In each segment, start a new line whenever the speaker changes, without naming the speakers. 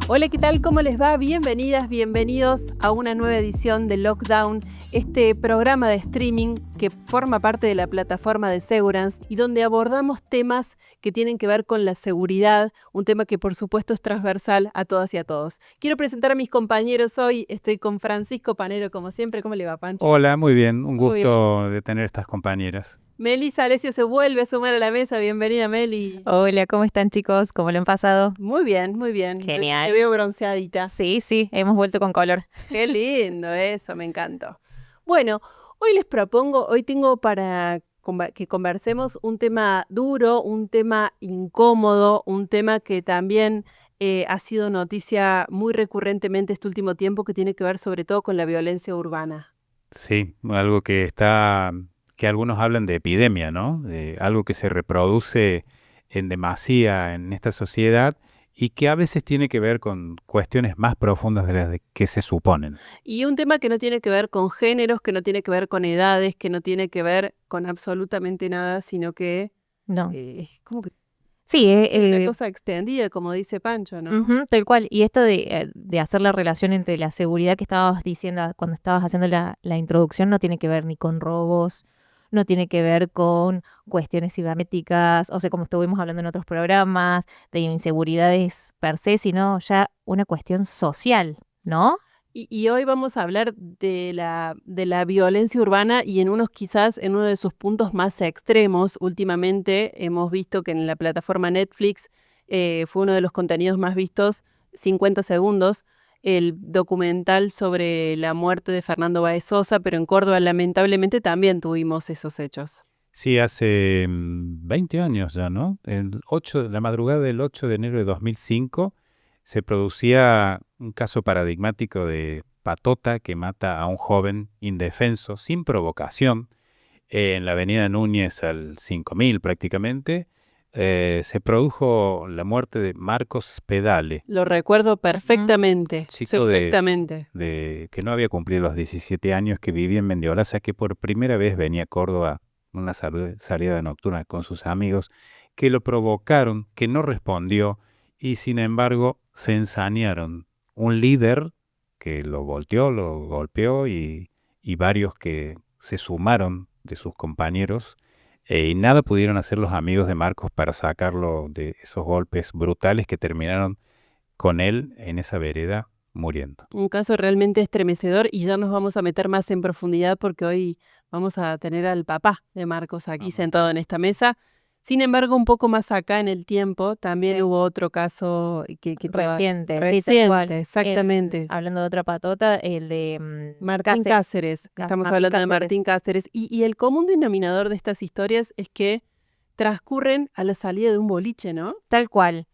Hola, ¿qué tal? ¿Cómo les va? Bienvenidas, bienvenidos a una nueva edición de Lockdown, este programa de streaming que forma parte de la plataforma de Segurance y donde abordamos temas que tienen que ver con la seguridad, un tema que por supuesto es transversal a todas y a todos. Quiero presentar a mis compañeros hoy, estoy con Francisco Panero como siempre. ¿Cómo le va, Pancho?
Hola, muy bien, un
Muy bien.
gusto de tener estas compañeras.
Meli Salesio se vuelve a sumar a la mesa, bienvenida Meli.
Hola, ¿cómo están chicos? ¿Cómo lo han pasado?
Muy bien, muy bien. Te
Genial.
veo bronceadita.
Sí, sí, hemos vuelto con color.
Qué lindo eso, me encantó. Bueno, hoy tengo para que conversemos un tema duro, un tema incómodo, un tema que también ha sido noticia muy recurrentemente este último tiempo, que tiene que ver sobre todo con la violencia urbana.
Sí, algo que algunos hablan de epidemia, ¿no? De algo que se reproduce en demasía en esta sociedad y que a veces tiene que ver con cuestiones más profundas de las que se suponen.
Y un tema que no tiene que ver con géneros, que no tiene que ver con edades, que no tiene que ver con absolutamente nada, sino que
No.
es como que
Sí,
es una cosa extendida, como dice Pancho, ¿no?
tal cual. Y esto de hacer la relación entre la seguridad que estabas diciendo cuando estabas haciendo la introducción no tiene que ver ni con robos, no tiene que ver con cuestiones cibernéticas, o sea, como estuvimos hablando en otros programas, de inseguridades per se, sino ya una cuestión social, ¿no?
Y hoy vamos a hablar de la violencia urbana y quizás en uno de sus puntos más extremos. Últimamente hemos visto que en la plataforma Netflix fue uno de los contenidos más vistos, 50 segundos, el documental sobre la muerte de Fernando Báez Sosa, pero en Córdoba lamentablemente también tuvimos esos hechos.
Sí, hace 20 años ya, ¿no? La madrugada del 8 de enero de 2005 se producía un caso paradigmático de patota que mata a un joven indefenso sin provocación en la avenida Núñez al 5000 prácticamente. Se produjo la muerte de Marcos Pedale,
Lo recuerdo perfectamente,
chico
perfectamente.
que no había cumplido los 17 años, que vivía en Mendiolaza, que por primera vez venía a Córdoba una salida nocturna con sus amigos, que lo provocaron, que no respondió y sin embargo se ensañaron. Un líder que lo volteó, lo golpeó y varios que se sumaron de sus compañeros y nada pudieron hacer los amigos de Marcos para sacarlo de esos golpes brutales que terminaron con él en esa vereda muriendo.
Un caso realmente estremecedor y ya nos vamos a meter más en profundidad porque hoy vamos a tener al papá de Marcos aquí
Ajá.
sentado en esta mesa. Sin embargo, un poco más acá en el tiempo, también
Sí.
hubo otro caso que
Reciente, sí, tal
reciente,
cual.
exactamente.
Hablando de otra patota, el de
Martín Cáceres, estamos
Martín
hablando de
Cáceres,
Martín Cáceres, y el común denominador de estas historias es que transcurren a la salida de un boliche, ¿no?
tal cual.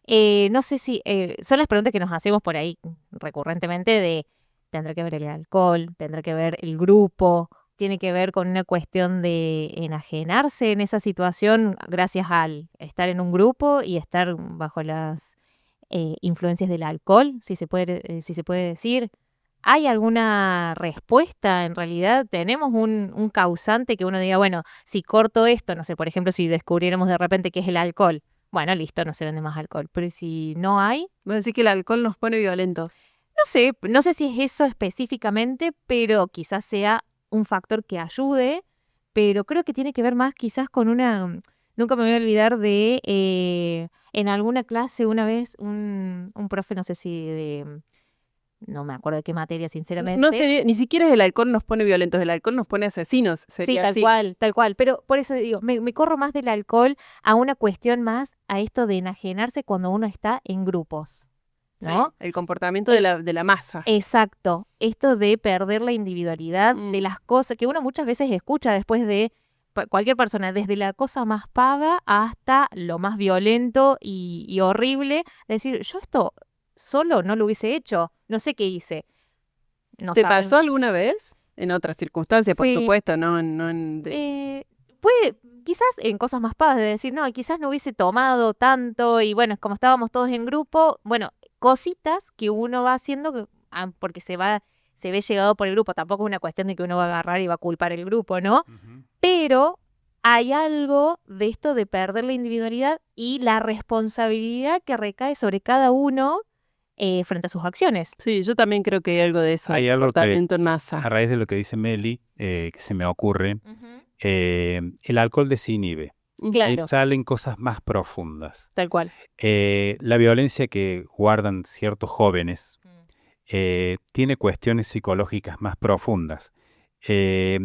No sé si son las preguntas que nos hacemos por ahí recurrentemente de tendrá que ver el alcohol, tendrá que ver el grupo, tiene que ver con una cuestión de enajenarse en esa situación gracias al estar en un grupo y estar bajo las influencias del alcohol, si se puede decir. ¿Hay alguna respuesta en realidad? ¿Tenemos un causante que uno diga, bueno, si corto esto, no sé, por ejemplo, si descubriéramos de repente que es el alcohol, bueno, listo, no se vende más alcohol. Pero si no hay,
Vos decís que el alcohol nos pone violentos.
no sé si es eso específicamente, pero quizás sea un factor que ayude, pero creo que tiene que ver más quizás con nunca me voy a olvidar de, en alguna clase una vez, un profe, no sé si no me acuerdo de qué materia,
No
sinceramente.
sería, ni siquiera el alcohol nos pone violentos, el alcohol nos pone asesinos,
Sí,
sería así.
tal cual. Pero por eso digo, me corro más del alcohol a una cuestión más a esto de enajenarse cuando uno está en grupos, ¿no?
Sí, el comportamiento de la masa.
Exacto. Esto de perder la individualidad de las cosas que uno muchas veces escucha después de cualquier persona, desde la cosa más paga hasta lo más violento y horrible. Decir, yo esto solo no lo hubiese hecho. No sé qué hice. No
¿Te
saben.
pasó alguna vez? En otras circunstancias, por
Sí.
supuesto, no.
Puede, quizás en cosas más pavas de decir, no, quizás no hubiese tomado tanto y bueno, como estábamos todos en grupo, bueno, cositas que uno va haciendo porque se ve llegado por el grupo, tampoco es una cuestión de que uno va a agarrar y va a culpar el grupo, ¿no?
Ujú.
Pero hay algo de esto de perder la individualidad y la responsabilidad que recae sobre cada uno frente a sus acciones.
Sí, yo también creo que hay algo de eso,
Hay
de
algo que,
comportamiento en
a
masa.
raíz de lo que dice Meli, que se me ocurre, el alcohol desinhibe. Ahí
Claro,
salen cosas más profundas.
tal cual.
La violencia que guardan ciertos jóvenes tiene cuestiones psicológicas más profundas. Eh,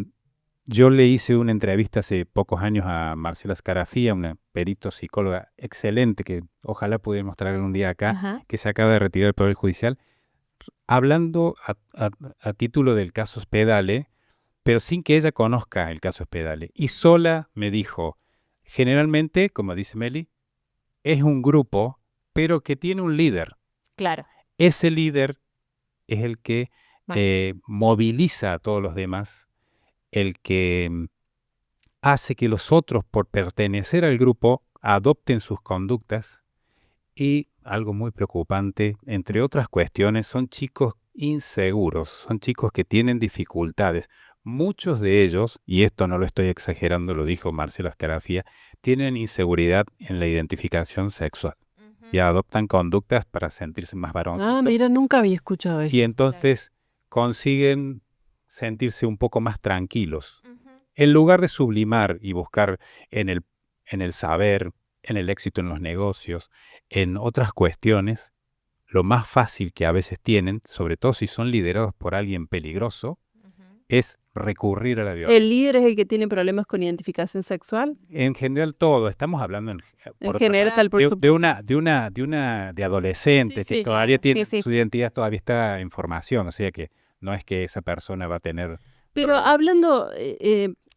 yo le hice una entrevista hace pocos años a Marcela Scarafía, una perito psicóloga excelente que ojalá pudiéramos traer un día acá,
Ajá.
que se acaba de retirar del Poder Judicial, hablando a título del caso Spedale, pero sin que ella conozca el caso Spedale. Y sola me dijo, generalmente, como dice Meli, es un grupo, pero que tiene un líder.
Claro.
Ese líder es el que
Bueno.
moviliza a todos los demás, el que hace que los otros, por pertenecer al grupo, adopten sus conductas. Y algo muy preocupante, entre otras cuestiones, son chicos inseguros, son chicos que tienen dificultades. Muchos de ellos, y esto no lo estoy exagerando, lo dijo Marcela Scarafía, tienen inseguridad en la identificación sexual y adoptan conductas para sentirse más varoncitos.
Ah, mira, nunca había escuchado eso.
Y entonces consiguen sentirse un poco más tranquilos. En lugar de sublimar y buscar en el saber, en el éxito en los negocios, en otras cuestiones, lo más fácil que a veces tienen, sobre todo si son liderados por alguien peligroso, es recurrir a la violencia.
¿El líder es el que tiene problemas con identificación sexual?
En general todo, estamos hablando
En
por otra
general,
parte,
por
de adolescentes
Sí,
que
sí.
todavía tiene,
Sí, sí,
su
sí.
identidad todavía está en formación, o sea que no es que esa persona va a tener.
Pero hablando,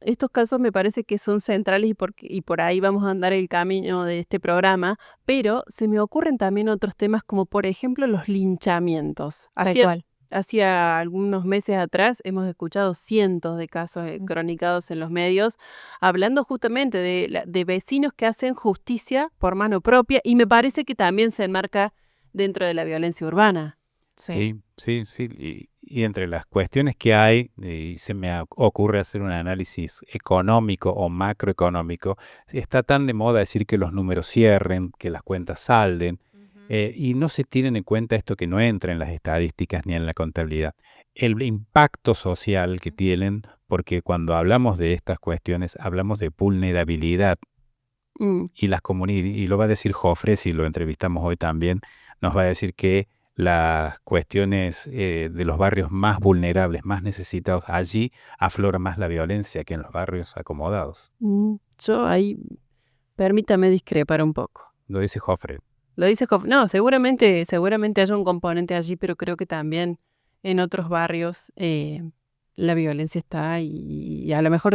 estos casos me parece que son centrales y por ahí vamos a andar el camino de este programa, pero se me ocurren también otros temas como por ejemplo los linchamientos.
Tal cual.
Hacía algunos meses atrás hemos escuchado cientos de casos cronicados en los medios, hablando justamente de vecinos que hacen justicia por mano propia y me parece que también se enmarca dentro de la violencia urbana.
Sí.
Sí. Y entre las cuestiones que hay, y se me ocurre hacer un análisis económico o macroeconómico, está tan de moda decir que los números cierren, que las cuentas salden, y no se tienen en cuenta esto que no entra en las estadísticas ni en la contabilidad. El impacto social que tienen, porque cuando hablamos de estas cuestiones, hablamos de vulnerabilidad.
Mm.
Y las comunidades, y lo va a decir Jofre, si lo entrevistamos hoy también, nos va a decir que las cuestiones de los barrios más vulnerables, más necesitados, allí aflora más la violencia que en los barrios acomodados.
Yo ahí, permítame discrepar un poco.
Lo dice Jofre.
Lo dice No, seguramente haya un componente allí, pero creo que también en otros barrios la violencia está y a lo mejor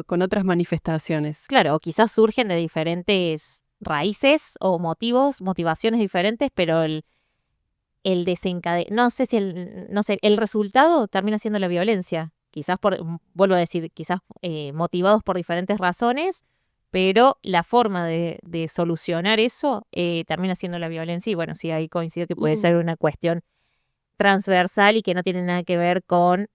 con otras manifestaciones.
Claro, o quizás surgen de diferentes raíces o motivaciones diferentes, pero el no sé si el resultado termina siendo la violencia. Quizás vuelvo a decir, quizás motivados por diferentes razones, pero la forma de solucionar eso termina siendo la violencia. Y bueno, sí, ahí coincido que puede ser una cuestión transversal y que no tiene nada que ver con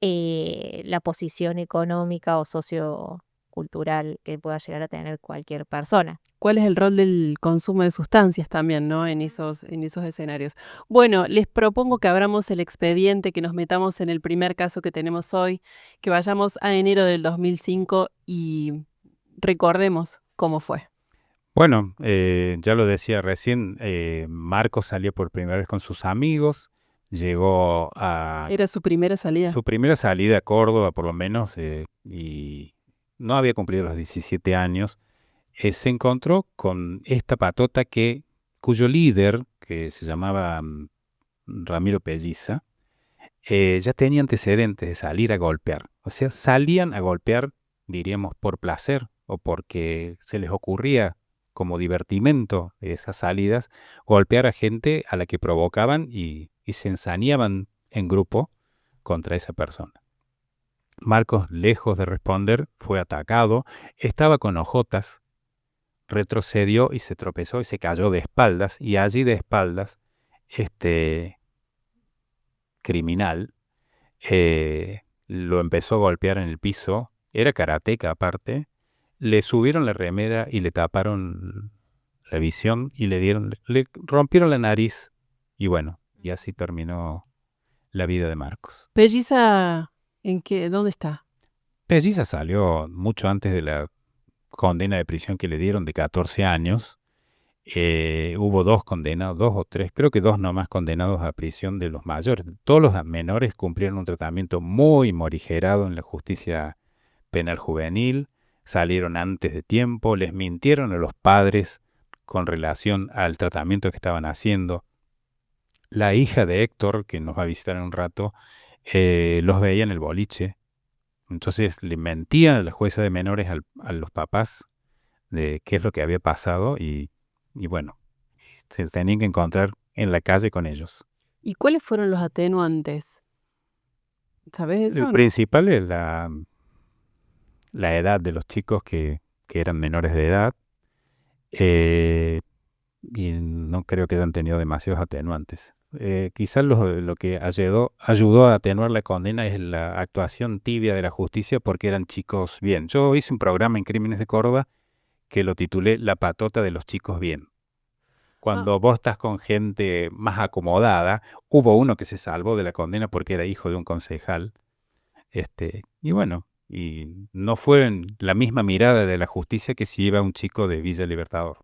la posición económica o sociocultural que pueda llegar a tener cualquier persona.
¿Cuál es el rol del consumo de sustancias también, ¿no? En esos escenarios. Bueno, les propongo que abramos el expediente, que nos metamos en el primer caso que tenemos hoy, que vayamos a enero del 2005 y recordemos cómo fue.
Bueno, ya lo decía recién, Marcos salió por primera vez con sus amigos, llegó a
Era su primera salida.
su primera salida a Córdoba, por lo menos, y no había cumplido los 17 años. Se encontró con esta patota cuyo líder, que se llamaba Ramiro Pelliza, ya tenía antecedentes de salir a golpear. O sea, salían a golpear, diríamos, por placer o porque se les ocurría como divertimento de esas salidas, golpear a gente a la que provocaban y se ensañaban en grupo contra esa persona. Marcos, lejos de responder, fue atacado, estaba con ojotas, retrocedió y se tropezó y se cayó de espaldas, y allí de espaldas, este criminal lo empezó a golpear en el piso, era karateca aparte, le subieron la remera y le taparon la visión y le rompieron la nariz Y bueno, y así terminó la vida de Marcos.
Pelliza, ¿dónde está?
Pelliza salió mucho antes de la condena de prisión que le dieron de 14 años. Hubo 2 condenados, 2 o 3, creo que 2 nomás condenados a prisión de los mayores. Todos los menores cumplieron un tratamiento muy morigerado en la justicia penal juvenil, salieron antes de tiempo, les mintieron a los padres con relación al tratamiento que estaban haciendo. La hija de Héctor, que nos va a visitar en un rato, los veía en el boliche. Entonces le mentía a la jueza de menores a los papás de qué es lo que había pasado y bueno, se tenían que encontrar en la calle con ellos.
¿Y cuáles fueron los atenuantes? ¿Sabes eso?
El principal es la edad de los chicos que eran menores de edad. Y no creo que hayan tenido demasiados atenuantes. Quizás lo que ayudó a atenuar la condena es la actuación tibia de la justicia porque eran chicos bien. Yo hice un programa en Crímenes de Córdoba que lo titulé La patota de los chicos bien. Cuando vos estás con gente más acomodada, hubo uno que se salvó de la condena porque era hijo de un concejal. Y bueno, y no fue la misma mirada de la justicia que si iba un chico de Villa Libertador.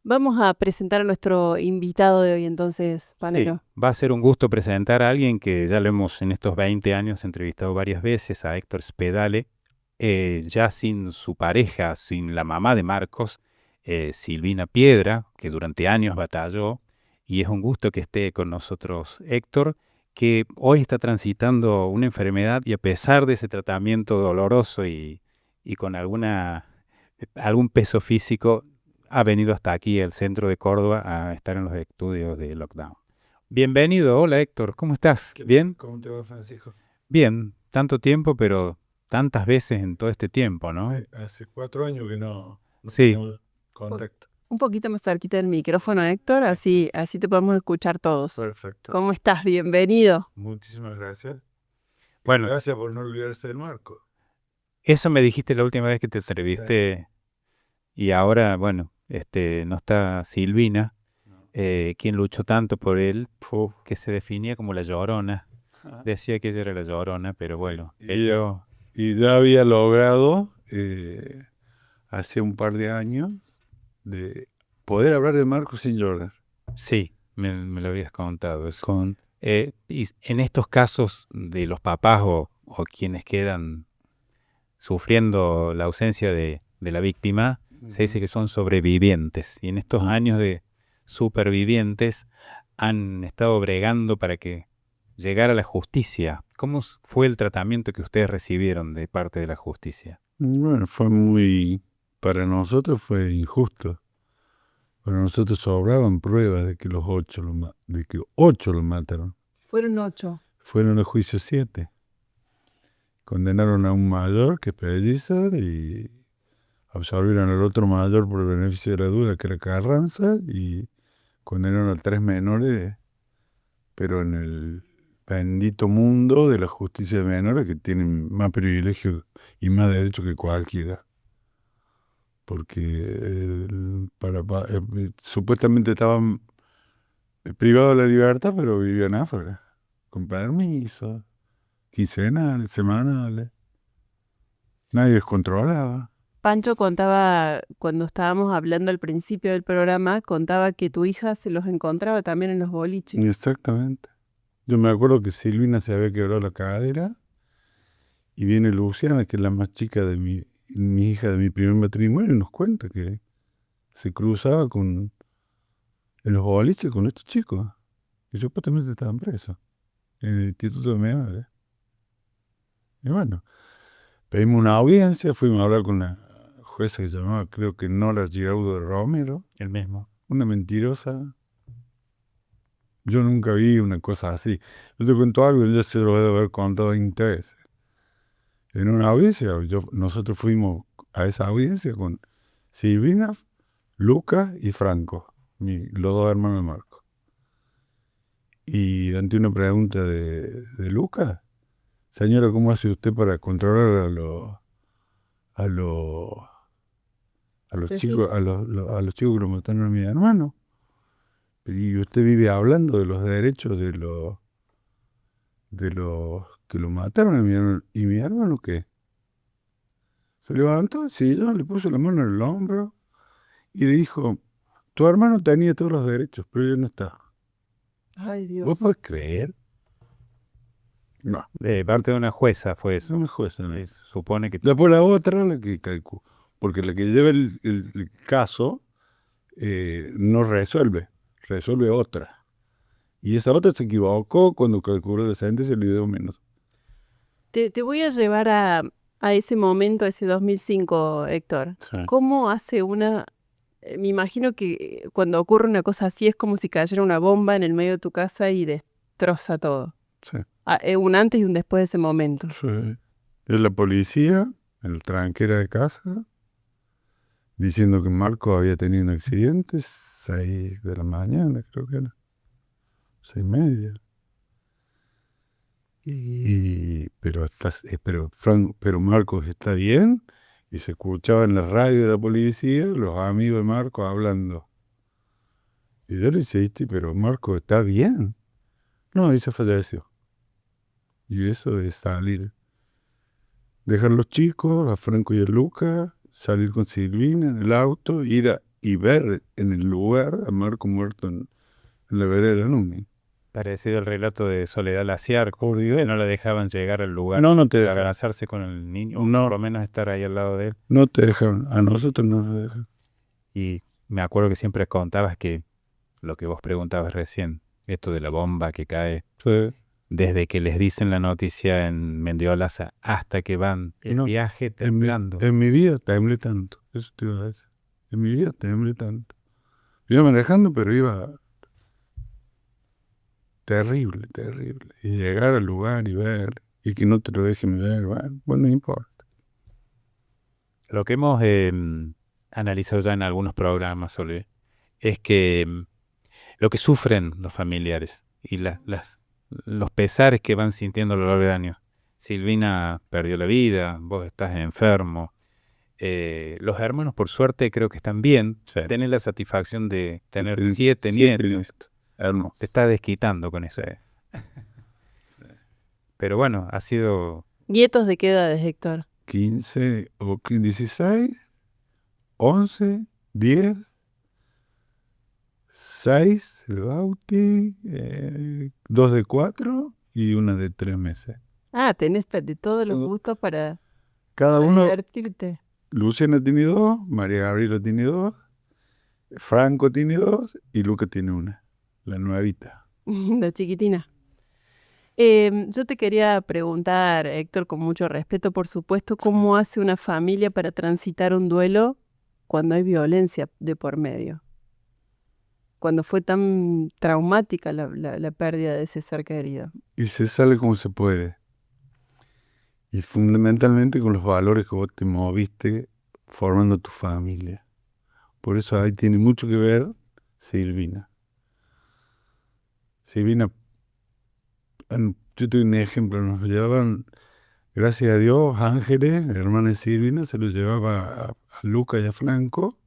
Vamos a presentar a nuestro invitado de hoy entonces, Panero.
Sí, va a ser un gusto presentar a alguien que ya lo hemos en estos 20 años entrevistado varias veces, a Héctor Spedale, ya sin su pareja, sin la mamá de Marcos, Silvina Piedra, que durante años batalló, y es un gusto que esté con nosotros Héctor, que hoy está transitando una enfermedad y a pesar de ese tratamiento doloroso y con algún peso físico, ha venido hasta aquí, al centro de Córdoba, a estar en los estudios de Lockdown. Bienvenido, hola Héctor, ¿cómo estás? ¿Bien?
¿Cómo te va, Francisco?
Bien, tanto tiempo, pero tantas veces en todo este tiempo, ¿no?
Hace 4 años que no
Sí.
tenemos contacto.
Un poquito más cerquita del micrófono, Héctor, así te podemos escuchar todos.
Perfecto.
¿Cómo estás? Bienvenido.
Muchísimas gracias.
Bueno.
Gracias por no olvidarse del Marco.
Eso me dijiste la última vez que te entrevisté. Y ahora, bueno, no está Silvina,
No.
quien luchó tanto por él, que se definía como la Llorona.
Ajá.
Decía que ella era la Llorona, pero bueno,
Y ya había logrado, hace un par de años, de poder hablar de Marco sin llorar.
Sí, me lo habías contado eso. Y en estos casos de los papás o quienes quedan sufriendo la ausencia de la víctima, se dice que son sobrevivientes. Y en estos años de supervivientes han estado bregando para que llegara la justicia. ¿Cómo fue el tratamiento que ustedes recibieron de parte de la justicia?
Bueno, para nosotros fue injusto. Para nosotros sobraban pruebas de que los 8 lo mataron.
Fueron 8.
Fueron al juicio 7. Condenaron a un mayor, que es Pelliza, y absolvieron al otro mayor por el beneficio de la duda, que era Carranza, y condenaron a 3 menores, pero en el bendito mundo de la justicia de menores, que tienen más privilegios y más derechos que cualquiera. Porque supuestamente estaban privados de la libertad, pero vivían afuera, con permiso, quincenales, semanales. Nadie les controlaba.
Pancho contaba, cuando estábamos hablando al principio del programa, contaba que tu hija se los encontraba también en los boliches.
Exactamente. Yo me acuerdo que Silvina se había quebrado la cadera y viene Luciana, que es la más chica de mi hija de mi primer matrimonio, y nos cuenta que se cruzaba en los boliches con estos chicos, que supuestamente estaban presos en el Instituto de Menores. Y bueno, pedimos una audiencia, fuimos a hablar con la jueza que se llamaba, creo que Nora Giraudo de Romero.
El mismo.
Una mentirosa. Yo nunca vi una cosa así. Yo te cuento algo, yo se lo debo haber contado 20 veces. En una audiencia, nosotros fuimos a esa audiencia con Silvina, Lucas y Franco, los 2 hermanos de Marco. Y ante una pregunta de Lucas, señora, ¿cómo hace usted para controlar a los
Sí,
chicos, a los chicos que lo mataron a mi hermano? Y usted vive hablando de los derechos de los que lo mataron a mi hermano. ¿Y mi hermano qué? Se levantó, sí, le puso la mano en el hombro y le dijo, tu hermano tenía todos los derechos, pero ya no está.
Ay,
¿Vos
Dios.
podés creer? No,
De parte de una jueza fue
eso
eso.
no es jueza. No.
Se supone que
Después la otra, la que porque la que lleva el caso no resuelve, resuelve otra. Y esa otra se equivocó cuando calculó la sentencia y le dio menos.
Te voy a llevar a ese momento, a ese 2005, Héctor.
Sí.
¿Cómo hace una...? Me imagino que cuando ocurre una cosa así es como si cayera una bomba en el medio de tu casa y destroza todo.
Sí.
Un antes y un después de ese momento.
Sí. Es la policía, el tranquera de casa, diciendo que Marco había tenido un accidente, 6 de la mañana, creo que era. 6:30. Pero Marcos está bien, y se escuchaba en la radio de la policía los amigos de Marcos hablando. Y yo le decía, pero Marcos está bien. No, y se falleció. Y eso es salir. Dejar los chicos, a Franco y a Luca, salir con Silvina en el auto, y ver en el lugar a Marco muerto en la vereda de la Numi.
parecido al relato de Soledad Laciar, que no la dejaban llegar al lugar.
No te
de
dejaron.
abrazarse con el niño, o
No.
por lo menos estar ahí al lado de él.
No te dejaron. A nosotros no nos dejan.
Y me acuerdo que siempre contabas que lo que vos preguntabas recién, esto de la bomba que cae,
Sí.
desde que les dicen la noticia en Mendiolaza hasta que van el
No,
viaje temblando.
En mi vida temblé tanto. Eso te iba a decir. En mi vida temblé tanto. Iba manejando, pero iba terrible, terrible. Y llegar al lugar y ver, y que no te lo dejen ver, bueno, no importa.
Lo que hemos analizado ya en algunos programas, Solé, es que lo que sufren los familiares y los pesares que van sintiendo a lo largo de años. Silvina perdió la vida, vos estás enfermo. Los hermanos, por suerte, creo que están bien.
Sí.
Tenés la satisfacción de tener
El
7
siete
nietos.
Hermoso.
Te está desquitando con eso. Pero bueno, ha sido...
¿Nietos de qué edades, Héctor?
15 o 16, 11, 10, 6, el Bauti, 2 de 4 y una de 3 meses.
Tenés de todos los
Todo.
gustos para
Cada uno,
divertirte.
Luciana tiene 2, María Gabriela tiene 2, Franco tiene 2 y Luca tiene 1, la nuevita.
La chiquitina. Yo te quería preguntar, Héctor, con mucho respeto, por supuesto, ¿cómo hace una familia para transitar un duelo cuando hay violencia de por medio? Cuando fue tan traumática la pérdida de ese ser querido.
Y se sale como se puede. Y fundamentalmente con los valores que vos te moviste formando tu familia. Por eso ahí tiene mucho que ver Silvina. Silvina, yo te doy un ejemplo, nos llevaban, gracias a Dios, Ángeles, la hermana de Silvina, se lo llevaba a Luca y a Franco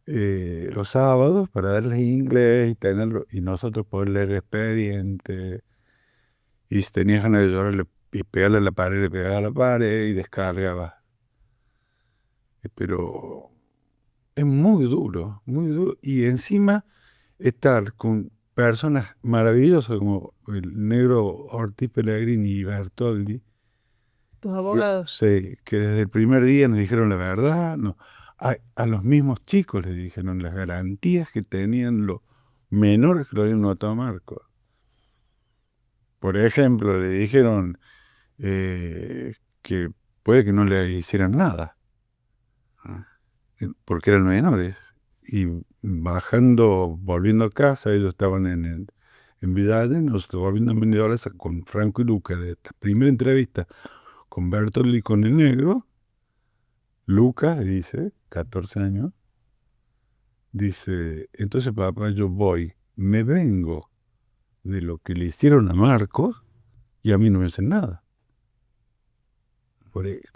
los sábados para darles inglés y tenerlo, y nosotros poder leer expediente. Y si tenías ganas de llorar y pegarle a la pared, le pegaba a la pared y descargaba. Pero es muy duro, muy duro. Y encima estar con personas maravillosas como el negro Ortiz Pellegrini y Bertoldi,
Tus abogados.
sí, que desde el primer día nos dijeron la verdad, a los mismos chicos les dijeron las garantías que tenían los menores que lo habían notado a Marco. Por ejemplo, le dijeron que puede que no le hicieran nada, porque eran menores. Y volviendo a casa, ellos estaban en Villa Allende, nosotros volviendo a Mendiolaza con Franco y Luca, de la primera entrevista con Bertoldi y con el negro. Luca dice, 14 años, dice, entonces papá, yo me vengo de lo que le hicieron a Marcos y a mí no me hacen nada.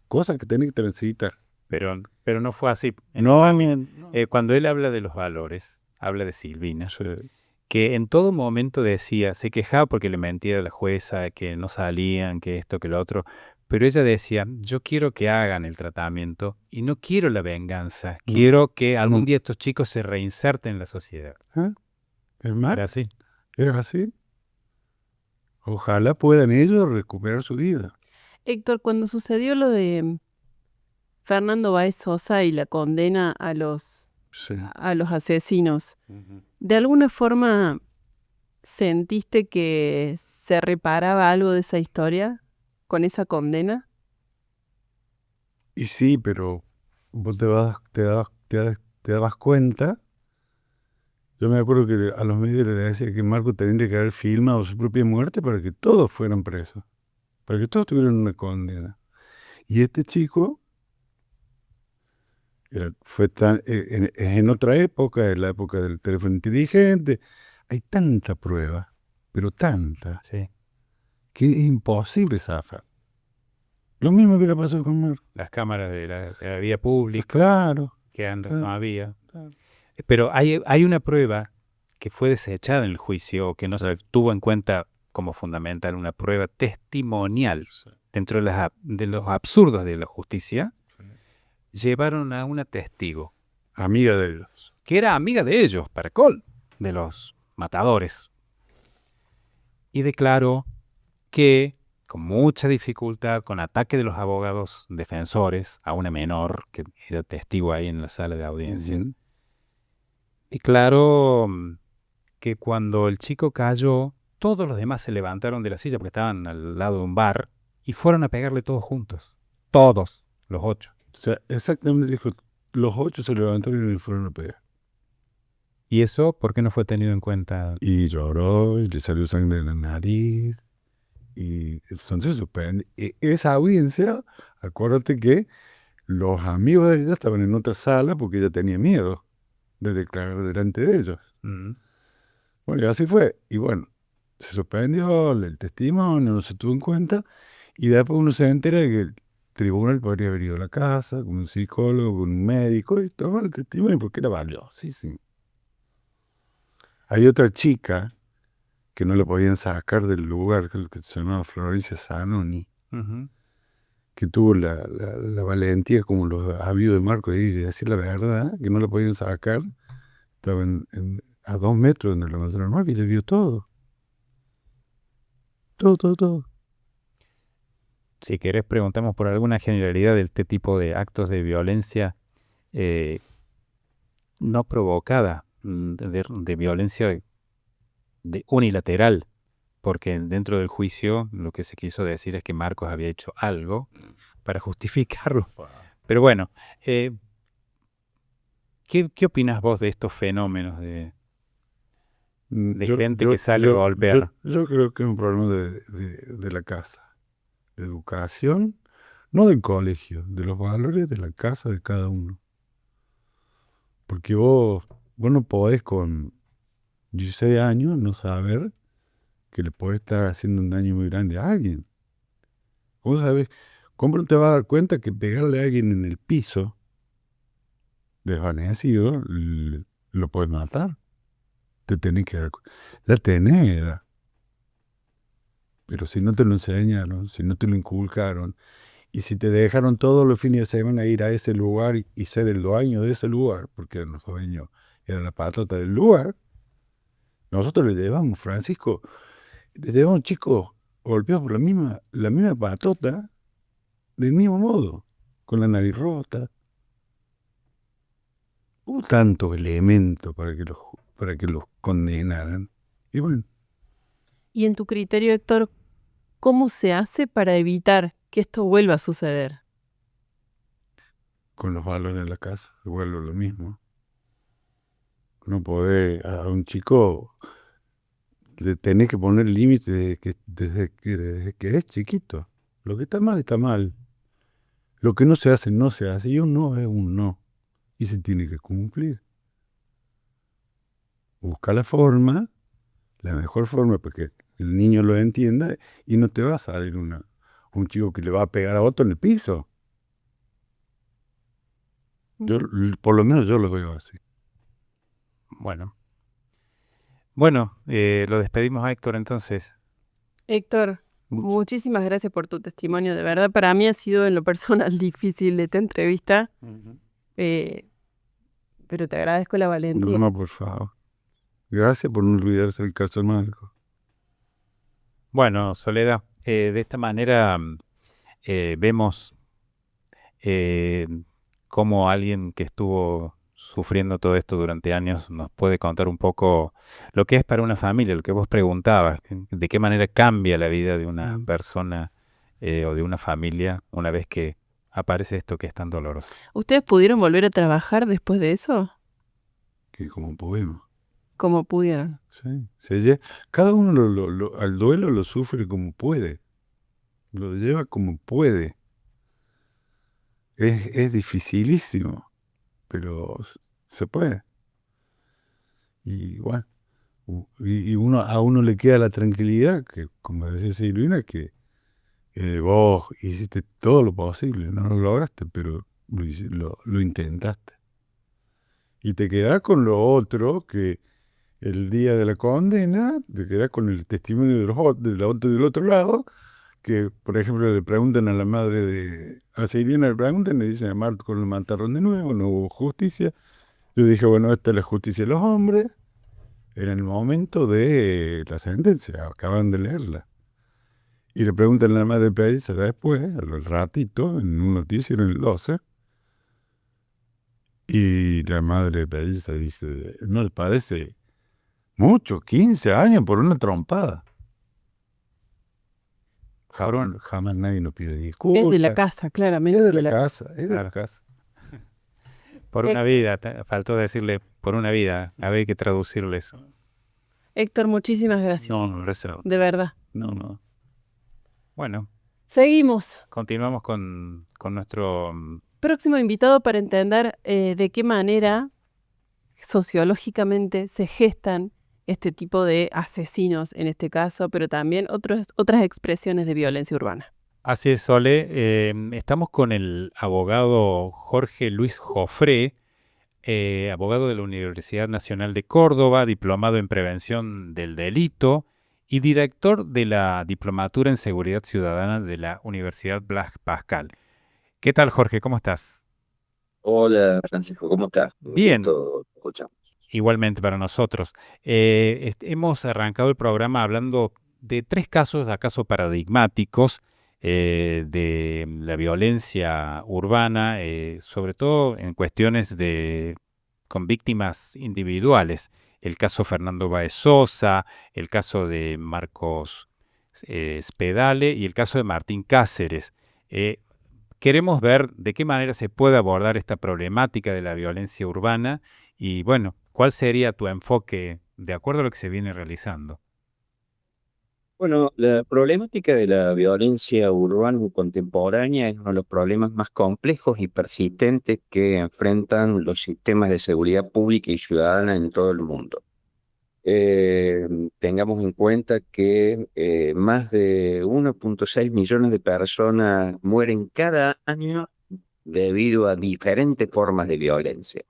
Cosas que tenés que transitar.
Pero no fue así.
No,
Cuando él habla de los valores, habla de Silvina,
Sí.
que en todo momento decía, se quejaba porque le mentía a la jueza, que no salían, que esto, que lo otro, pero ella decía, yo quiero que hagan el tratamiento y no quiero la venganza,
No.
quiero que algún
No.
día estos chicos se reinserten en la sociedad.
¿Ah? ¿Es más?
¿Era así?
¿Era así? Ojalá puedan ellos recuperar su vida.
Héctor, cuando sucedió lo de Fernando Báez Sosa y la condena
Sí.
a los asesinos, ¿de alguna forma sentiste que se reparaba algo de esa historia con esa condena?
Y sí, pero vos te dabas cuenta. Yo me acuerdo que a los medios les decía que Marco tendría que haber filmado su propia muerte para que todos fueran presos, para que todos tuvieran una condena. Y este chico fue en otra época, en la época del teléfono inteligente. Hay tanta prueba, pero tanta,
Sí.
que es imposible zafar. Lo mismo hubiera pasado con Marco.
Las cámaras de la vía pública,
Claro.
que antes
claro,
no había.
claro.
Pero hay una prueba que fue desechada en el juicio, o que no se tuvo en cuenta como fundamental, una prueba testimonial dentro de los absurdos de la justicia. Llevaron a una testigo,
Amiga de ellos.
que era amiga de ellos, para colmo, de los matadores. Y declaró que, con mucha dificultad, con ataque de los abogados defensores a una menor, que era testigo ahí en la sala de audiencia,
Ujú.
declaró que cuando el chico cayó, todos los demás se levantaron de la silla porque estaban al lado de un bar y fueron a pegarle todos juntos. Todos, los 8.
O sea, exactamente dijo, los 8 se levantaron y le fueron a pegar.
¿Y eso por qué no fue tenido en cuenta?
Y lloró, y le salió sangre de la nariz. Y entonces suspende. Esa audiencia, acuérdate que los amigos de ella estaban en otra sala porque ella tenía miedo de declarar delante de ellos. Bueno, y así fue. Y bueno, se suspendió el testimonio, no se tuvo en cuenta. Y después uno se entera de que el tribunal podría haber ido a la casa con un psicólogo, con un médico, y tomar el testimonio porque era valiosísimo. Hay otra chica que no la podían sacar del lugar, que se llamaba Florencia Zanoni, que tuvo la valentía, como los amigos de Marco, de ir y decir la verdad, que no la podían sacar. Estaba a 2 metros de la manzana normal y le vio todo. Todo.
Si querés, preguntamos por alguna generalidad de este tipo de actos de violencia no provocada, de violencia unilateral, porque dentro del juicio lo que se quiso decir es que Marcos había hecho algo para justificarlo. Pero bueno, ¿qué opinas vos de estos fenómenos de gente que sale a golpear?
Yo creo que es un problema de la casa, de educación, no del colegio, de los valores de la casa de cada uno. Porque vos no podés con 16 años no saber que le podés estar haciendo un daño muy grande a alguien. Vos sabés, ¿cómo no te vas a dar cuenta que pegarle a alguien en el piso, desvanecido, lo puedes matar? Te tenés que dar cuenta. Ya tenés edad. Pero si no te lo enseñaron, si no te lo inculcaron, y si te dejaron todos los fines de semana ir a ese lugar y ser el dueño de ese lugar, porque eran los dueños, era la patota del lugar, nosotros le llevamos, Francisco, le llevamos chicos golpeados por la misma patota, del mismo modo, con la nariz rota. Hubo tantos elementos para que los condenaran. Y bueno,
Y en tu criterio, Héctor, ¿cómo se hace para evitar que esto vuelva a suceder?
con los valores en la casa, vuelvo lo mismo. No podés a un chico, le tenés que poner límites desde que es chiquito. Lo que está mal, está mal. Lo que no se hace, no se hace. Y un no es un no. Y se tiene que cumplir. Busca la forma, la mejor forma para que el niño lo entienda y no te va a salir un chico que le va a pegar a otro en el piso. Por lo menos yo lo veo así.
Bueno, lo despedimos a Héctor entonces.
Héctor, muchísimas gracias por tu testimonio. De verdad, para mí ha sido en lo personal difícil esta entrevista, pero te agradezco la valentía.
No, por favor. Gracias por no olvidarse del caso de Marco.
Bueno, Soledad, de esta manera vemos cómo alguien que estuvo sufriendo todo esto durante años nos puede contar un poco lo que es para una familia, lo que vos preguntabas, de qué manera cambia la vida de una persona o de una familia una vez que aparece esto que es tan doloroso.
¿Ustedes pudieron volver a trabajar después de eso?
Que como podemos.
¿Cómo pudieron?
Sí. Cada uno al duelo lo sufre como puede. Lo lleva como puede. Es dificilísimo, pero se puede. Y bueno, a uno le queda la tranquilidad, que como decía Silvina, que vos hiciste todo lo posible, no lo lograste, pero lo intentaste. Y te quedás con lo otro, que el día de la condena, te quedás con el testimonio del otro lado, que por ejemplo le preguntan a la madre a Silvina le preguntan, le dicen a Marco lo mataron de nuevo, no hubo justicia. Yo dije, bueno, esta es la justicia de los hombres. Era el momento de la sentencia, acaban de leerla. Y le preguntan a la madre de Pelliza después, al ratito, en un noticiero en el 12. Y la madre de Pelliza dice, ¿no les parece mucho? 15 años por una trompada. Jamás nadie nos pide disculpas.
Es de la casa, claramente.
Es de la casa, es de
Claro.
la casa.
Por una vida, faltó decirle por una vida, había que traducirle eso.
Héctor, muchísimas gracias.
No, gracias.
De verdad.
No.
Bueno,
Seguimos.
continuamos con nuestro...
Próximo invitado para entender de qué manera sociológicamente se gestan este tipo de asesinos en este caso, pero también otras expresiones de violencia urbana.
Así es, Sole. Estamos con el abogado Jorge Luis Jofré, abogado de la Universidad Nacional de Córdoba, diplomado en Prevención del Delito y director de la Diplomatura en Seguridad Ciudadana de la Universidad Blas Pascal. ¿Qué tal, Jorge? ¿Cómo estás?
Hola Francisco, ¿cómo estás?
Bien.
Gusto escuchar.
Igualmente para nosotros. Hemos arrancado el programa hablando de 3 casos, acaso paradigmáticos, de la violencia urbana, sobre todo en cuestiones con víctimas individuales. El caso Fernando Báez Sosa, el caso de Marcos Spedale y el caso de Martín Cáceres. Queremos ver de qué manera se puede abordar esta problemática de la violencia urbana y, bueno, ¿cuál sería tu enfoque de acuerdo a lo que se viene realizando?
Bueno, la problemática de la violencia urbana contemporánea es uno de los problemas más complejos y persistentes que enfrentan los sistemas de seguridad pública y ciudadana en todo el mundo. Tengamos en cuenta que más de 1.6 millones de personas mueren cada año debido a diferentes formas de violencia.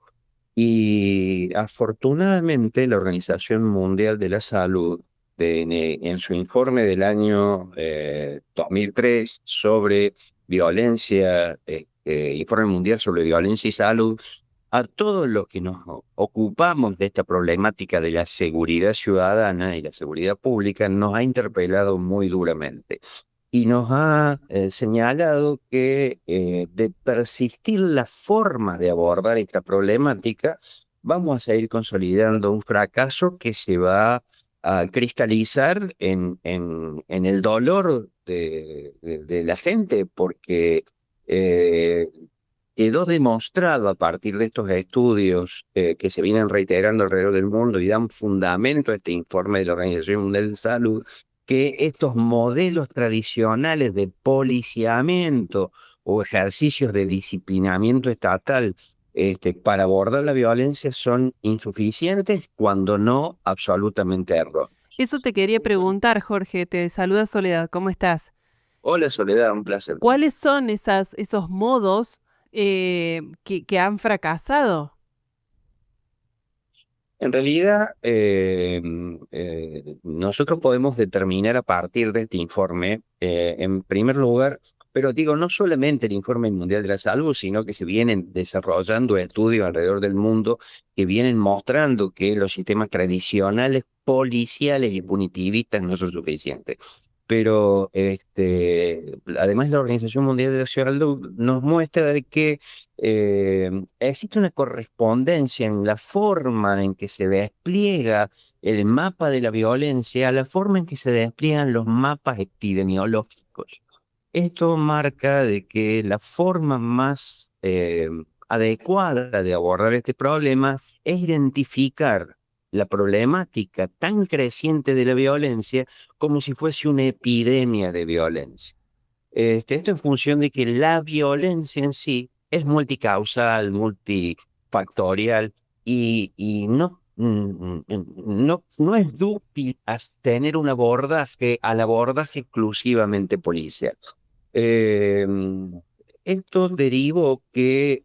Y afortunadamente la Organización Mundial de la Salud, en su informe del año 2003 sobre violencia, informe mundial sobre violencia y salud, a todos los que nos ocupamos de esta problemática de la seguridad ciudadana y la seguridad pública, nos ha interpelado muy duramente. Y nos ha señalado que de persistir las formas de abordar esta problemática, vamos a seguir consolidando un fracaso que se va a cristalizar en el dolor de la gente, porque quedó demostrado a partir de estos estudios que se vienen reiterando alrededor del mundo y dan fundamento a este informe de la Organización Mundial de Salud, que estos modelos tradicionales de policiamiento o ejercicios de disciplinamiento estatal para abordar la violencia son insuficientes, cuando no absolutamente erróneos.
Eso te quería preguntar, Jorge. Te saluda Soledad. ¿Cómo estás?
Hola Soledad, un placer.
¿Cuáles son esos modos que han fracasado?
En realidad, nosotros podemos determinar a partir de este informe, en primer lugar, pero digo, no solamente el Informe Mundial de la Salud, sino que se vienen desarrollando estudios alrededor del mundo que vienen mostrando que los sistemas tradicionales, policiales y punitivistas no son suficientes. Pero además la Organización Mundial de la Salud nos muestra de que existe una correspondencia en la forma en que se despliega el mapa de la violencia, a la forma en que se despliegan los mapas epidemiológicos. Esto marca de que la forma más adecuada de abordar este problema es identificar la problemática tan creciente de la violencia como si fuese una epidemia de violencia. Esto en función de que la violencia en sí es multicausal, multifactorial y no es dúctil a tener un abordaje al abordaje exclusivamente policial. Eh, Esto derivó que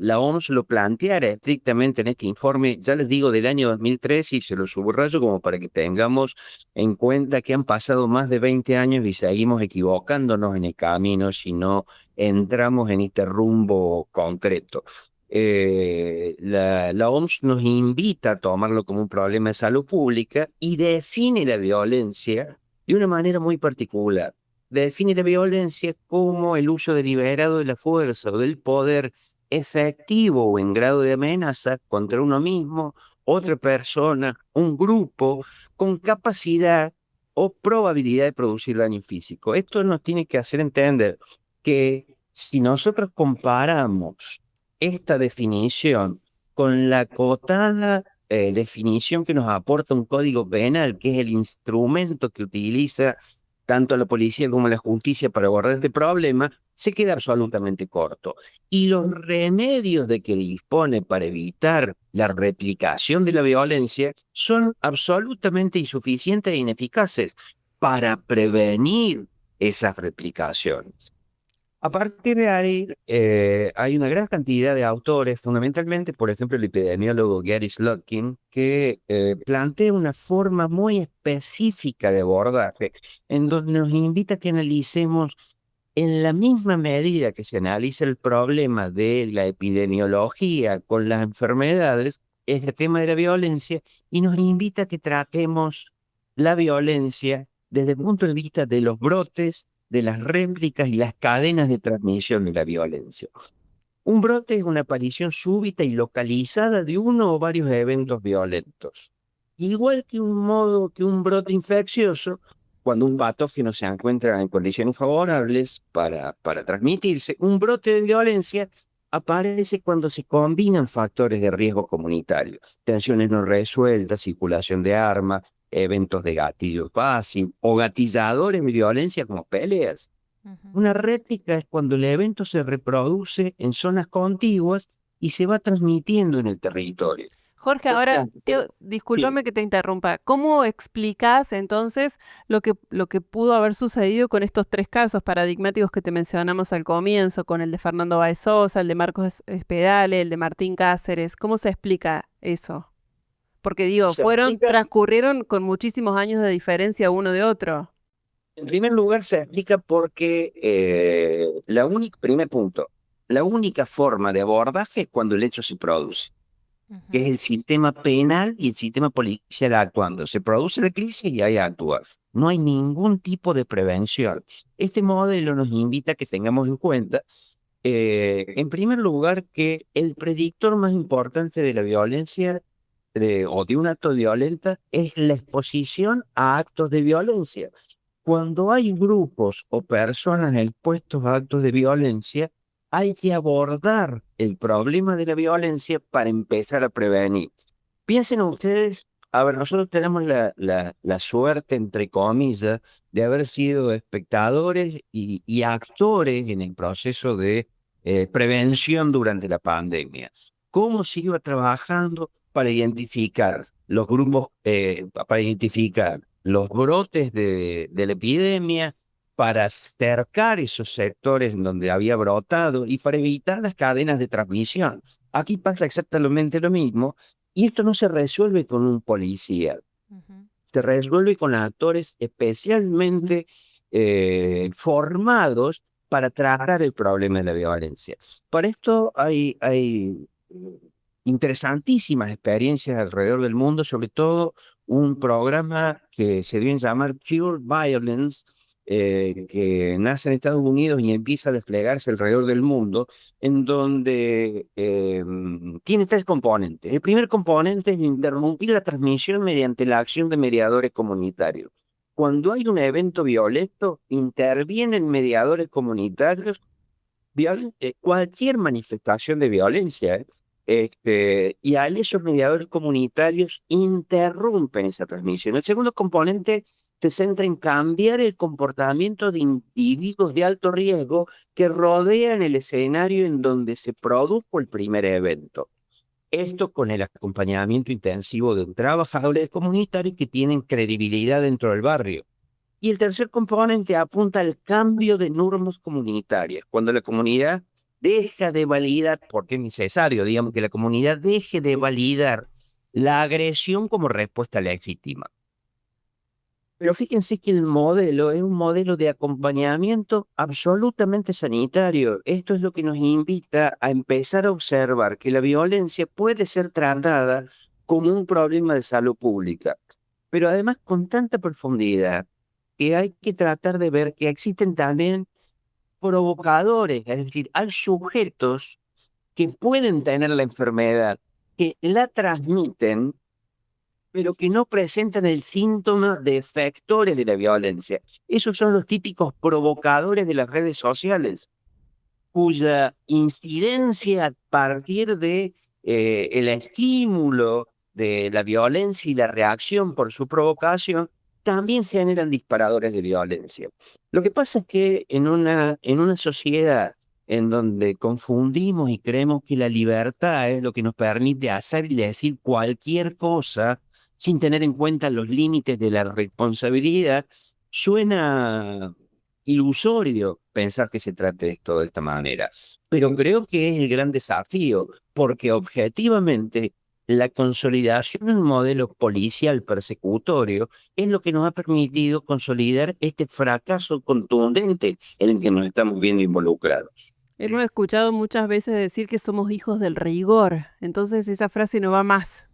la OMS lo planteara estrictamente en este informe, ya les digo, del año 2003 y se lo subrayo como para que tengamos en cuenta que han pasado más de 20 años y seguimos equivocándonos en el camino si no entramos en este rumbo concreto. La OMS nos invita a tomarlo como un problema de salud pública y define la violencia de una manera muy particular. Define la violencia como el uso deliberado de la fuerza o del poder efectivo o en grado de amenaza contra uno mismo, otra persona, un grupo, con capacidad o probabilidad de producir daño físico. Esto nos tiene que hacer entender que si nosotros comparamos esta definición con la acotada definición que nos aporta un código penal, que es el instrumento que utiliza tanto la policía como la justicia para abordar este problema, se queda absolutamente corto. Y los remedios de que dispone para evitar la replicación de la violencia son absolutamente insuficientes e ineficaces para prevenir esas replicaciones. A partir de ahí, hay una gran cantidad de autores, fundamentalmente, por ejemplo, el epidemiólogo Gary Slotkin, que plantea una forma muy específica de abordaje, en donde nos invita a que analicemos en la misma medida que se analiza el problema de la epidemiología con las enfermedades, este tema de la violencia, y nos invita a que tratemos la violencia desde el punto de vista de los brotes, de las réplicas y las cadenas de transmisión de la violencia. Un brote es una aparición súbita y localizada de uno o varios eventos violentos. Igual que un brote infeccioso, cuando un patógeno se encuentra en condiciones favorables para transmitirse, un brote de violencia aparece cuando se combinan factores de riesgo comunitarios, tensiones no resueltas, circulación de armas, eventos de gatillo fácil o gatilladores de violencia como peleas. Una réplica es cuando el evento se reproduce en zonas contiguas y se va transmitiendo en el territorio.
Jorge,
Por
ahora,
tanto,
discúlpame que te interrumpa. ¿Cómo explicás entonces lo que pudo haber sucedido con estos tres casos paradigmáticos que te mencionamos al comienzo, con el de Fernando Báez Sosa, el de Marcos Espedale, el de Martín Cáceres? ¿Cómo se explica eso? Porque digo,
se explica,
transcurrieron con muchísimos años de diferencia uno de otro.
en primer lugar, se explica porque primer punto, la única forma de abordaje es cuando el hecho se produce, que es el sistema penal y el sistema policial actuando. Se produce la crisis y ahí actúa. No hay ningún tipo de prevención. Este modelo nos invita a que tengamos en cuenta, en primer lugar, que el predictor más importante de la violencia o de un acto violento es la exposición a actos de violencia. Cuando hay grupos o personas expuestos a actos de violencia, hay que abordar el problema de la violencia para empezar a prevenir. Piensen ustedes, a ver, nosotros tenemos la suerte, entre comillas, de haber sido espectadores y actores en el proceso de prevención durante la pandemia. ¿Cómo se iba trabajando para identificar los grupos, para identificar los brotes de la epidemia, para cercar esos sectores en donde había brotado y para evitar las cadenas de transmisión? Aquí pasa exactamente lo mismo, Y esto no se resuelve con un policía,
Ujú.
se resuelve con actores especialmente formados para tratar el problema de la violencia. Para esto hay interesantísimas experiencias alrededor del mundo, sobre todo un programa que se dio en llamar Cure Violence, que nace en Estados Unidos y empieza a desplegarse alrededor del mundo, en donde tiene tres componentes. El primer componente es interrumpir la transmisión mediante la acción de mediadores comunitarios. Cuando hay un evento violento, intervienen mediadores comunitarios. Cualquier manifestación de violencia, y ahí esos mediadores comunitarios interrumpen esa transmisión. El segundo componente se centra en cambiar el comportamiento de individuos de alto riesgo que rodean el escenario en donde se produjo el primer evento. Esto con el acompañamiento intensivo de trabajadores comunitarios que tienen credibilidad dentro del barrio. Y el tercer componente apunta al cambio de normas comunitarias. Cuando la comunidad deja de validar, porque es necesario, digamos, que la comunidad deje de validar la agresión como respuesta legítima. Pero fíjense que el modelo es un modelo de acompañamiento absolutamente sanitario. Esto es lo que nos invita a empezar a observar que la violencia puede ser tratada como un problema de salud pública, pero además con tanta profundidad que hay que tratar de ver que existen también provocadores, es decir, hay sujetos que pueden tener la enfermedad, que la transmiten, pero que no presentan el síntoma de efectores de la violencia. Esos son los típicos provocadores de las redes sociales, cuya incidencia a partir de el estímulo de la violencia y la reacción por su provocación también generan disparadores de violencia. Lo que pasa es que en una sociedad en donde confundimos y creemos que la libertad es lo que nos permite hacer y decir cualquier cosa sin tener en cuenta los límites de la responsabilidad, suena ilusorio pensar que se trate de esto de esta manera, pero creo que es el gran desafío, porque objetivamente la consolidación de un modelo policial persecutorio es lo que nos ha permitido consolidar este fracaso contundente en el que nos estamos viendo involucrados.
Hemos escuchado muchas veces decir que somos hijos del rigor, entonces esa frase no va más.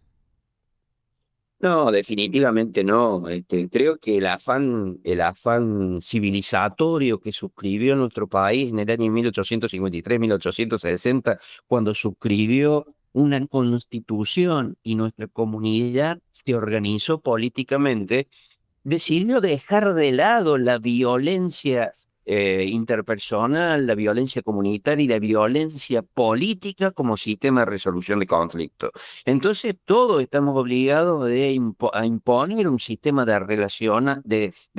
No, definitivamente no. Creo que el afán civilizatorio que suscribió nuestro país en el año 1853, 1860, cuando suscribió una constitución y nuestra comunidad se organizó políticamente, decidió dejar de lado la violencia interpersonal, la violencia comunitaria y la violencia política como sistema de resolución de conflictos. Entonces, todos estamos obligados a imponer un sistema de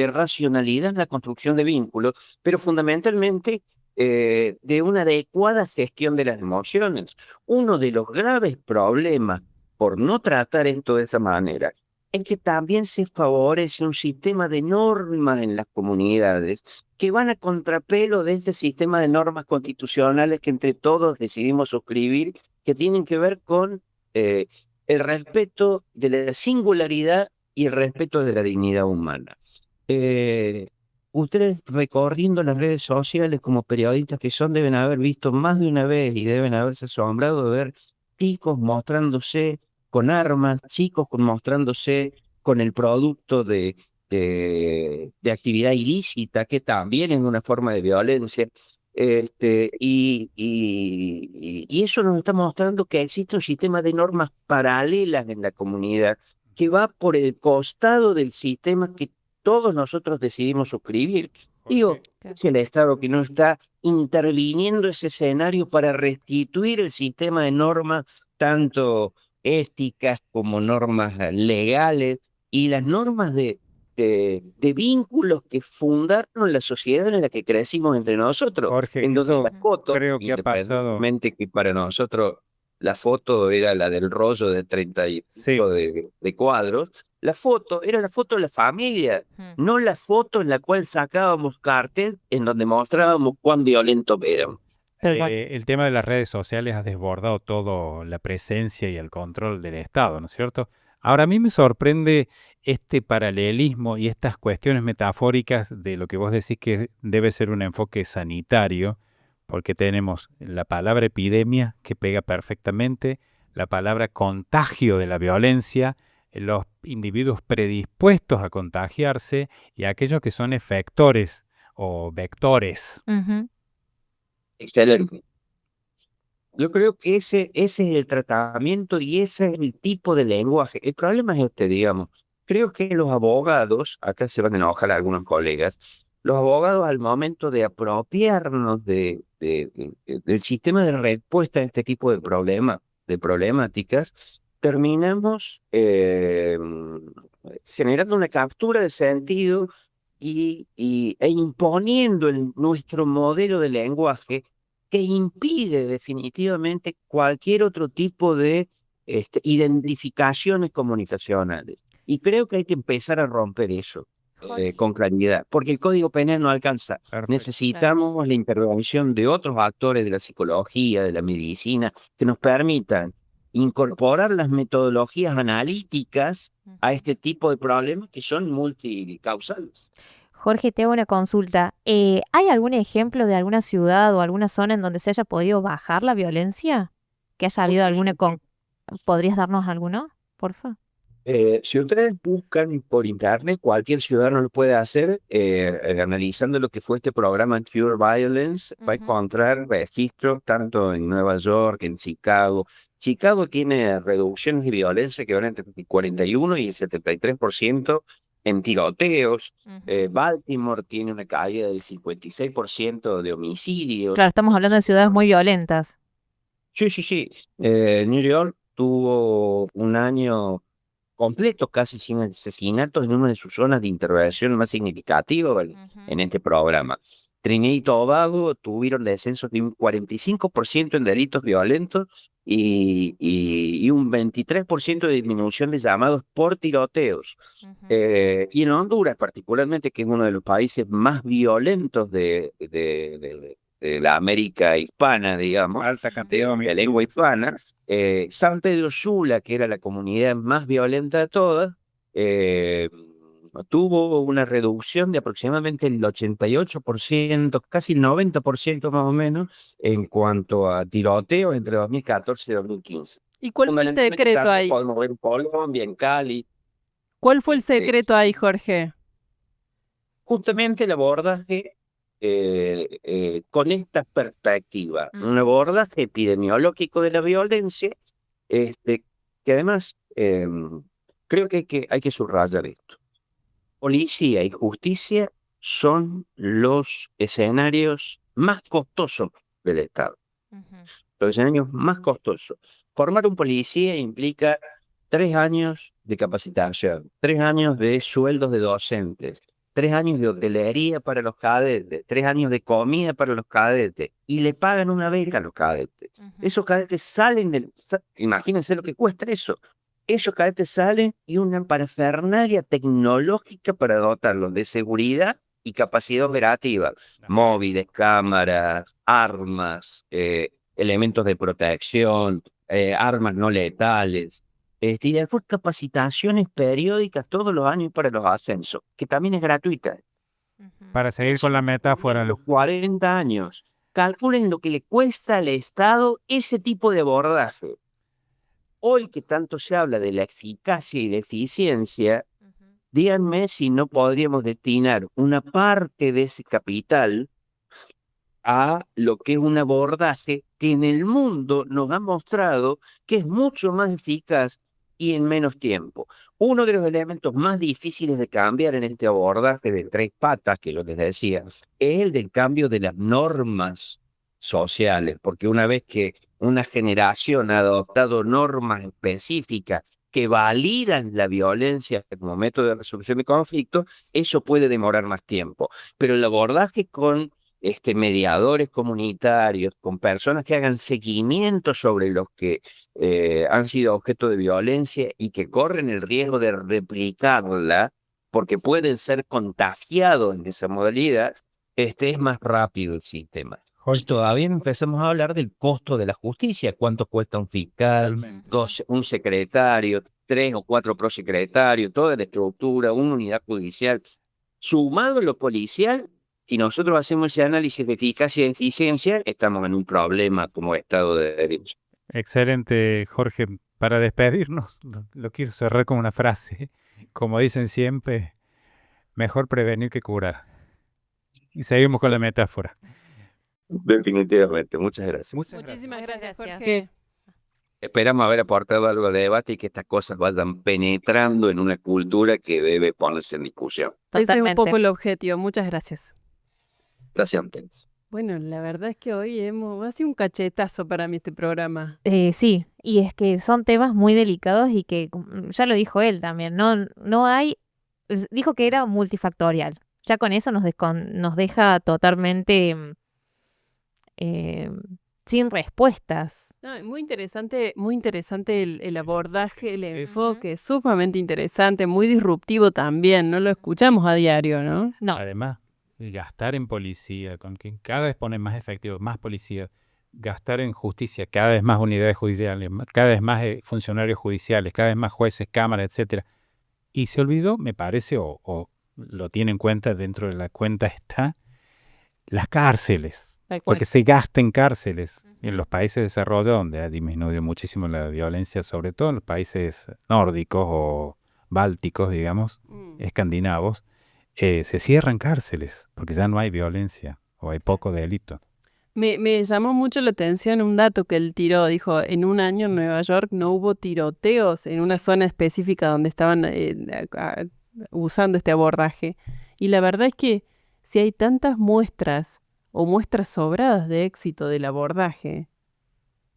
racionalidad en la construcción de vínculos, pero fundamentalmente de una adecuada gestión de las emociones. Uno de los graves problemas por no tratar esto de esa manera es que también se favorece un sistema de normas en las comunidades que van a contrapelo de este sistema de normas constitucionales que entre todos decidimos suscribir, que tienen que ver con el respeto de la singularidad y el respeto de la dignidad humana. Ustedes recorriendo las redes sociales como periodistas que son, deben haber visto más de una vez y deben haberse asombrado de ver chicos mostrándose con armas, chicos mostrándose con el producto de actividad ilícita, que también es una forma de violencia. Y eso nos está mostrando que existe un sistema de normas paralelas en la comunidad que va por el costado del sistema que todos nosotros decidimos suscribir. Digo, es el Estado que no está interviniendo ese escenario para restituir el sistema de normas, tanto éticas como normas legales y las normas de vínculos que fundaron la sociedad en la que crecimos entre nosotros.
Jorge,
En donde
eso
la foto,
creo que ha pasado.
independientemente que para nosotros la foto era la del rollo de 30 y
Sí,
pico de cuadros, la foto era la foto de la familia,
Mm.
no la foto en la cual sacábamos cartel en donde mostrábamos cuán violentos éramos.
Tal cual.
El tema de las redes sociales ha desbordado toda la presencia y el control del Estado, ¿no es cierto? Ahora, a mí me sorprende este paralelismo y estas cuestiones metafóricas de lo que vos decís que debe ser un enfoque sanitario, porque tenemos la palabra epidemia que pega perfectamente, la palabra contagio de la violencia, los individuos predispuestos a contagiarse y aquellos que son efectores o vectores.
Ujú.
Excelente. Yo creo que ese es el tratamiento y ese es el tipo de lenguaje. El problema es este, digamos. Creo que los abogados, acá se van a enojar algunos colegas, los abogados al momento de apropiarnos del sistema de respuesta a este tipo de problemáticas, terminamos generando una captura de sentido e imponiendo nuestro modelo de lenguaje que impide definitivamente cualquier otro tipo de identificaciones comunicacionales. Y creo que hay que empezar a romper eso con claridad, porque el Código Penal no alcanza.
Perfecto.
Necesitamos la intervención de otros actores de la psicología, de la medicina, que nos permitan incorporar las metodologías analíticas a este tipo de problemas que son multicausales.
Jorge, te hago una consulta. ¿Hay algún ejemplo de alguna ciudad o alguna zona en donde se haya podido bajar la violencia? ¿Que haya habido alguna con... ¿Podrías darnos alguno, porfa?
Si ustedes buscan por internet, cualquier ciudadano lo puede hacer, analizando lo que fue este programa Cure Violence, va a
Ujú.
encontrar registros tanto en Nueva York, en Chicago. Chicago tiene reducciones de violencia que van entre el 41 y el 73% en tiroteos.
Ujú.
Baltimore tiene una caída del 56% de homicidios.
Claro, estamos hablando de ciudades muy violentas.
Sí, sí, sí. New York tuvo un año completo, casi sin asesinatos, en una de sus zonas de intervención más significativas en este programa. Trinidad y Tobago tuvieron descensos de un 45% en delitos violentos y un 23% de disminución de llamados por tiroteos. Y en Honduras, particularmente, que es uno de los países más violentos de la América hispana, digamos,
Alta cantidad
de lengua hispana, San Pedro Sula, que era la comunidad más violenta de todas, eh, tuvo una reducción de aproximadamente el 88%, casi el 90% más o menos, en cuanto a tiroteos entre 2014 y 2015.
¿Y cuál fue el
Fundamentalmente
secreto
también
ahí?
podemos ver en Colombia, en Cali.
¿Cuál fue el
Este,
secreto ahí, Jorge?
Justamente el abordaje con esta perspectiva, un
Mm.
abordaje epidemiológico de la violencia, que además creo que hay que subrayar esto. Policía y justicia son los escenarios más costosos del Estado, los escenarios más costosos. Formar un policía implica 3 años de capacitación, 3 años de sueldos de docentes, 3 años de hotelería para los cadetes, 3 años de comida para los cadetes, y le pagan una beca a los cadetes. Esos cadetes salen imagínense lo que cuesta eso. Esos cadetes salen y una parafernalia tecnológica para dotarlos de seguridad y capacidad operativa, móviles, cámaras, armas, elementos de protección, armas no letales. Y después capacitaciones periódicas todos los años para los ascensos, que también es gratuita.
Para seguir con la metáfora,
Los 40 años. Calculen lo que le cuesta al Estado ese tipo de abordaje. Hoy que tanto se habla de la eficacia y la eficiencia, díganme si no podríamos destinar una parte de ese capital a lo que es un abordaje que en el mundo nos ha mostrado que es mucho más eficaz y en menos tiempo. Uno de los elementos más difíciles de cambiar en este abordaje de 3 patas, que lo les decía, es el del cambio de las normas sociales, porque una vez que una generación ha adoptado normas específicas que validan la violencia como método de resolución de conflictos, eso puede demorar más tiempo. Pero el abordaje con mediadores comunitarios, con personas que hagan seguimiento sobre los que han sido objeto de violencia y que corren el riesgo de replicarla, porque pueden ser contagiados en esa modalidad, es más rápido el sistema.
Jorge, todavía no empezamos a hablar del costo de la justicia, cuánto cuesta un fiscal,
Un secretario, 3 o 4 prosecretarios, toda la estructura, una unidad judicial, sumado a lo policial, y nosotros hacemos ese análisis de eficacia y eficiencia, estamos en un problema como Estado de Derecho.
Excelente, Jorge. Para despedirnos, lo quiero cerrar con una frase. Como dicen siempre, mejor prevenir que curar. Y seguimos con la metáfora.
Definitivamente, muchas gracias.
Muchísimas gracias,
gracias.
Jorge.
Esperamos haber aportado algo de debate y que estas cosas vayan penetrando en una cultura que debe ponerse en discusión.
Ese es un
Totalmente.
poco el objetivo. Muchas gracias.
Gracias, Antenas.
Bueno, la verdad es que hoy ha sido un cachetazo para mí este programa.
Sí, y es que son temas muy delicados y que, ya lo dijo él también, no hay, dijo que era multifactorial. Ya con eso nos deja totalmente sin respuestas.
No, es muy interesante el abordaje, el enfoque, sumamente interesante, muy disruptivo también, no lo escuchamos a diario, ¿no?
No,
Además, gastar en policía, con que cada vez ponen más efectivos, más policía, gastar en justicia, cada vez más unidades judiciales, cada vez más funcionarios judiciales, cada vez más jueces, cámaras, etcétera. Y se olvidó, me parece, o lo tiene en cuenta, dentro de la cuenta está, las cárceles.
tal cual.
Porque se gasta en cárceles. En los países desarrollados, donde ha disminuido muchísimo la violencia, sobre todo en los países nórdicos o bálticos, digamos, escandinavos, se cierran cárceles porque ya no hay violencia o hay poco delito.
Me llamó mucho la atención un dato que él tiró. Dijo, en un año en Nueva York no hubo tiroteos en una zona específica donde estaban usando este abordaje. Y la verdad es que si hay tantas muestras o muestras sobradas de éxito del abordaje,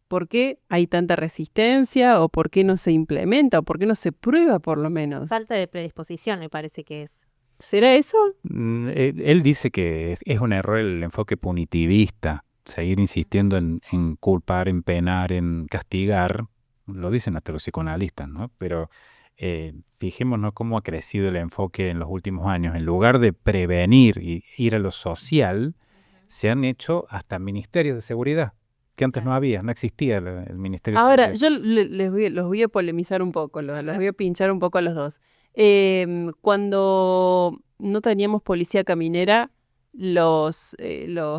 ¿por qué hay tanta resistencia o por qué no se implementa o por qué no se prueba por lo menos?
Falta de predisposición me parece que es.
¿Será eso?
Él dice que es un error el enfoque punitivista, seguir insistiendo en culpar, en penar, en castigar, lo dicen hasta los psicoanalistas, ¿no? Pero fijémonos cómo ha crecido el enfoque en los últimos años. En lugar de prevenir y ir a lo social, se han hecho hasta ministerios de seguridad, que antes no había, no existía el Ministerio de
Ahora,
Seguridad.
yo los voy a polemizar un poco, los voy a pinchar un poco a los dos. Cuando no teníamos policía caminera, los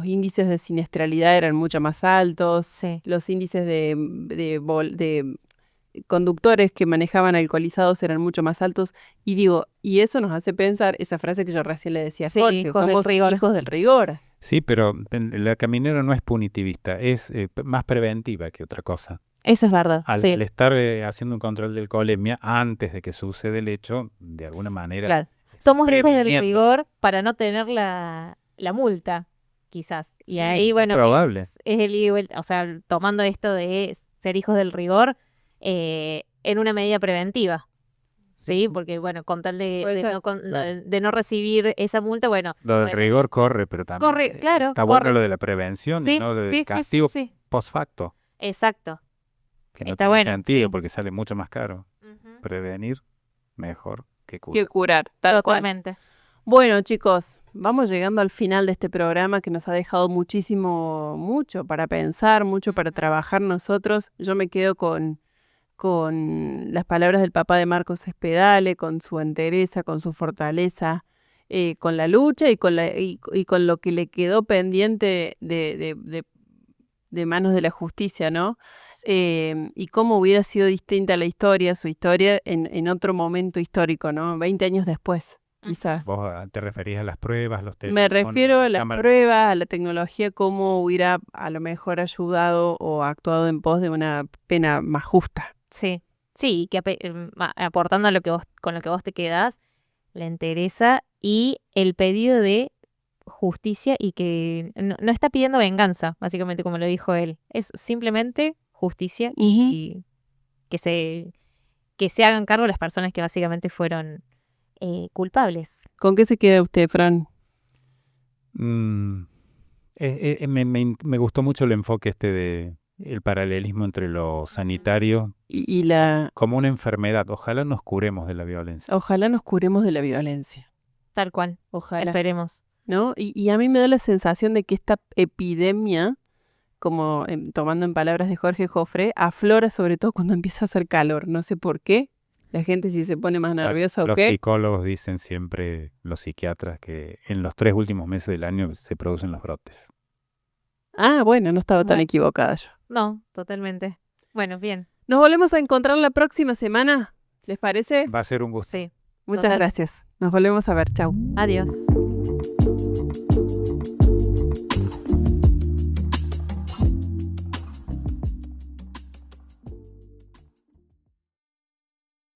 índices de siniestralidad eran mucho más altos,
Sí.
los índices de conductores que manejaban alcoholizados eran mucho más altos. Y digo, y eso nos hace pensar esa frase que yo recién le decía a
Sí,
Jorge,
hijos del
somos
rigor.
hijos del rigor.
Sí, pero la caminera no es punitivista, es más preventiva que otra cosa.
Eso es verdad.
Al
Sí,
estar haciendo un control de alcoholemia antes de que suceda el hecho, de alguna manera.
claro. Somos hijos del
previniendo.
rigor para no tener la multa, quizás. Y ahí, bueno,
probable.
es el ida y vuelta, o sea, tomando esto de ser hijos del rigor en una medida preventiva. Sí, porque bueno, con tal
Puede ser.
de no recibir esa multa, bueno,
Lo del
bueno,
rigor corre, pero también
corre, claro,
está bueno
corre.
lo de la prevención
Sí,
y no lo del
sí, sí,
castigo
sí,
post facto,
exacto.
que no
Está
tiene
bueno,
sentido
sí.
porque sale mucho más caro. Prevenir mejor que
Que
curar.
curar, tal cual.
Totalmente.
Bueno, chicos, vamos llegando al final de este programa que nos ha dejado mucho para pensar, mucho para trabajar nosotros. Yo me quedo con las palabras del papá de Marcos Espedale, con su entereza, con su fortaleza, con la lucha y con lo que le quedó pendiente de manos de la justicia, ¿no? Y cómo hubiera sido distinta la historia, su historia, en otro momento histórico, ¿no? 20 años después, quizás.
Vos te referís a las pruebas, los
Me
teléfonos,
refiero a las
cámaras.
pruebas, a la tecnología, cómo hubiera a lo mejor ayudado o actuado en pos de una pena más justa.
Sí, sí, que aportando a con lo que vos te quedás, la entereza y el pedido de justicia y que no está pidiendo venganza, básicamente como lo dijo él. Es simplemente justicia y que se hagan cargo las personas que básicamente fueron culpables.
¿Con qué se queda usted, Fran?
Me gustó mucho el enfoque de el paralelismo entre lo sanitario
Y
como una enfermedad. Ojalá nos curemos de la violencia.
ojalá nos curemos de la violencia.
Tal cual.
Ojalá.
Esperemos.
¿no? Y a mí me da la sensación de que esta epidemia, como tomando en palabras de Jorge Jofre, aflora sobre todo cuando empieza a hacer calor. No sé por qué. La gente si se pone más nerviosa o
Los
qué.
psicólogos dicen siempre, los psiquiatras, que en los 3 últimos meses del año se producen los brotes.
Ah, bueno, no estaba tan
Bueno.
equivocada yo.
No, totalmente. Bueno, bien.
Nos volvemos a encontrar la próxima semana. ¿Les parece?
Va a ser un gusto.
Sí.
Muchas
total.
gracias. Nos volvemos a ver. Chau.
Adiós.